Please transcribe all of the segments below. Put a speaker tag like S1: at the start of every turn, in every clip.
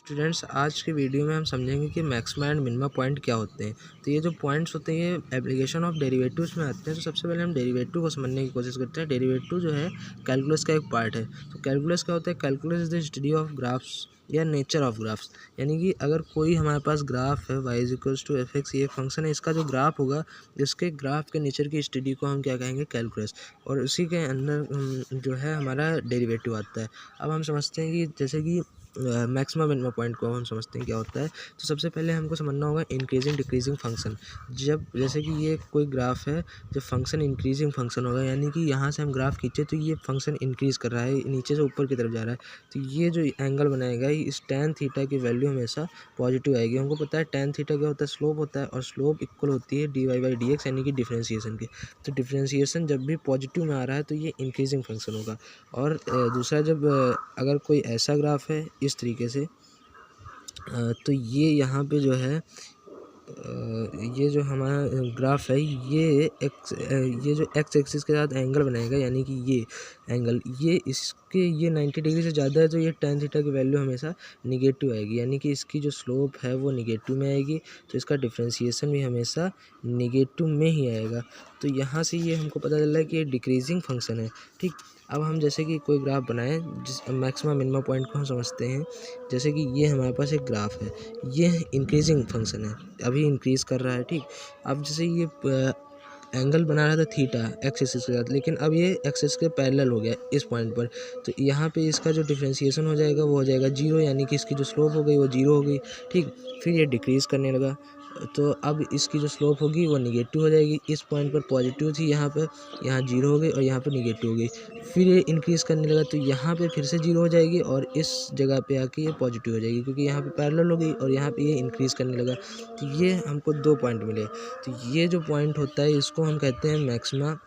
S1: Students, आज की video में हम समझेंगे कि मैक्सिमा एंड मिनिमा पॉइंट क्या होते हैं। तो ये जो पॉइंट्स होते हैं ये एप्लीकेशन ऑफ डेरिवेटिव्स में आते हैं। तो सबसे पहले हम डेरिवेटिव को समझने की कोशिश करते हैं। डेरिवेटिव जो है कैलकुलस का एक पार्ट है। तो कैलकुलस क्या होता है? Calculus is the study of graphs या नेचर ऑफ ग्राफ्स। यानी कि अगर कोई हमारे पास ग्राफ है y=fx, ये फंक्शन है, इसका जो ग्राफ होगा, इसके ग्राफ के नेचर की स्टडी को हम क्या कहेंगे? कैलकुलस। और उसी के अंदर जो है हमारा डेरिवेटिव आता है। अब हम समझते हैं कि जैसे कि मैक्सिमा मिनिमा पॉइंट को हम समझते हैं क्या होता है। तो सबसे पहले हमको समझना होगा इंक्रीजिंग डिक्रीजिंग फंक्शन। जब जैसे कि ये कोई ग्राफ है, जब फंक्शन इंक्रीजिंग फंक्शन होगा, यानी कि यहाँ से हम ग्राफ खींचे तो ये फंक्शन इंक्रीज कर रहा है, नीचे से ऊपर की तरफ जा रहा है, तो ये जो एंगल बनाएगा इस tan थीटा की वैल्यू हमेशा पॉजिटिव आएगी। हमको पता है tan थीटा क्या होता है? स्लोप होता है, और स्लोप इक्वल होती है dy/dx यानी कि डिफ्रेंशिएशन की। तो डिफ्रेंशिएशन जब भी पॉजिटिव में आ रहा है तो ये इंक्रीजिंग फंक्शन होगा। और दूसरा, जब अगर कोई ऐसा ग्राफ है इस तरीके से, तो ये यहाँ पे जो है ये जो हमारा ग्राफ है ये जो एक्स एक्सिस के साथ एंगल बनाएगा, यानी कि ये एंगल ये 90 डिग्री से ज़्यादा है, तो ये tan थीटा की वैल्यू हमेशा निगेटिव आएगी, यानी कि इसकी जो स्लोप है वो निगेटिव में आएगी, तो इसका डिफ्रेंशिएशन भी हमेशा निगेटिव में ही आएगा। तो यहाँ से ये हमको पता चल रहा है कि ये डिक्रीजिंग फंक्शन है। ठीक, अब हम जैसे कि कोई ग्राफ बनाएं, जिस मैक्सिमा मिनिमा पॉइंट को हम समझते हैं। जैसे कि ये हमारे पास एक ग्राफ है, ये इंक्रीजिंग फंक्शन है, अभी इंक्रीज़ कर रहा है। ठीक, अब जैसे ये एंगल बना रहा था थीटा एक्स एक्सिस के साथ, लेकिन अब ये एक्सिस के पैरेलल हो गया इस पॉइंट पर, तो यहाँ पे इसका जो डिफ्रेंशिएशन हो जाएगा वो हो जाएगा 0, यानी कि इसकी जो स्लोप हो गई वो 0 हो गई। ठीक, फिर ये डिक्रीज़ करने लगा, तो अब इसकी जो स्लोप होगी वो निगेटिव हो जाएगी। इस पॉइंट पर पॉजिटिव थी, यहाँ पर 0 हो गई, और यहाँ पर निगेटिव हो गई। फिर ये इंक्रीज़ करने लगा, तो यहाँ पे फिर से 0 हो जाएगी, और इस जगह पे आके ये पॉजिटिव हो जाएगी, क्योंकि यहाँ पे पैरेलल हो गई और यहाँ पे ये इंक्रीज़ करने लगा। तो ये हमको 2 पॉइंट मिले। तो ये जो पॉइंट होता है इसको हम कहते हैं मैक्सिमा,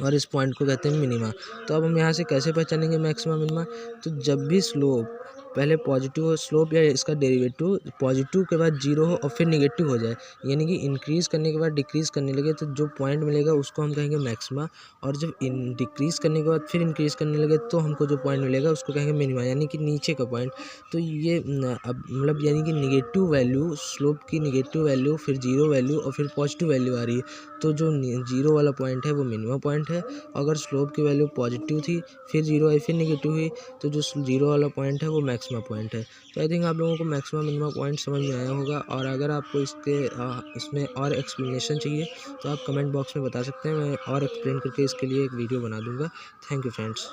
S1: और इस पॉइंट को कहते हैं मिनिमा। तो अब हम यहाँ से कैसे पहचानेंगे मैक्सिमा मिनिमा? तो जब भी स्लोप पहले पॉजिटिव हो, स्लोप या इसका डेरिवेटिव पॉजिटिव के बाद 0 हो और फिर निगेटिव हो जाए, यानी कि इंक्रीज़ करने के बाद डिक्रीज़ करने लगे, तो जो पॉइंट मिलेगा उसको हम कहेंगे मैक्सिमा। और जब डिक्रीज़ करने के बाद फिर इंक्रीज़ करने लगे तो हमको जो पॉइंट मिलेगा उसको कहेंगे मिनिमा, यानी कि नीचे का पॉइंट। तो ये अब मतलब यानी कि निगेटिव वैल्यू, स्लोप की निगेटिव वैल्यू, फिर 0 वैल्यू और फिर पॉजिटिव वैल्यू आ रही है, तो जो 0 वाला पॉइंट है वो मिनिमा पॉइंट है। अगर स्लोप की वैल्यू पॉजिटिव थी, फिर 0 आई, फिर निगेटिव हुई, तो जो 0 वाला पॉइंट है वो मैक्सिमा पॉइंट है। तो आई थिंक आप लोगों को मैक्सिमा मिनिमा पॉइंट समझ में आया होगा। और अगर आपको इसमें और एक्सप्लेनेशन चाहिए तो आप कमेंट बॉक्स में बता सकते हैं, मैं और एक्सप्लेन करके इसके लिए एक वीडियो बना दूँगा। Thank you friends.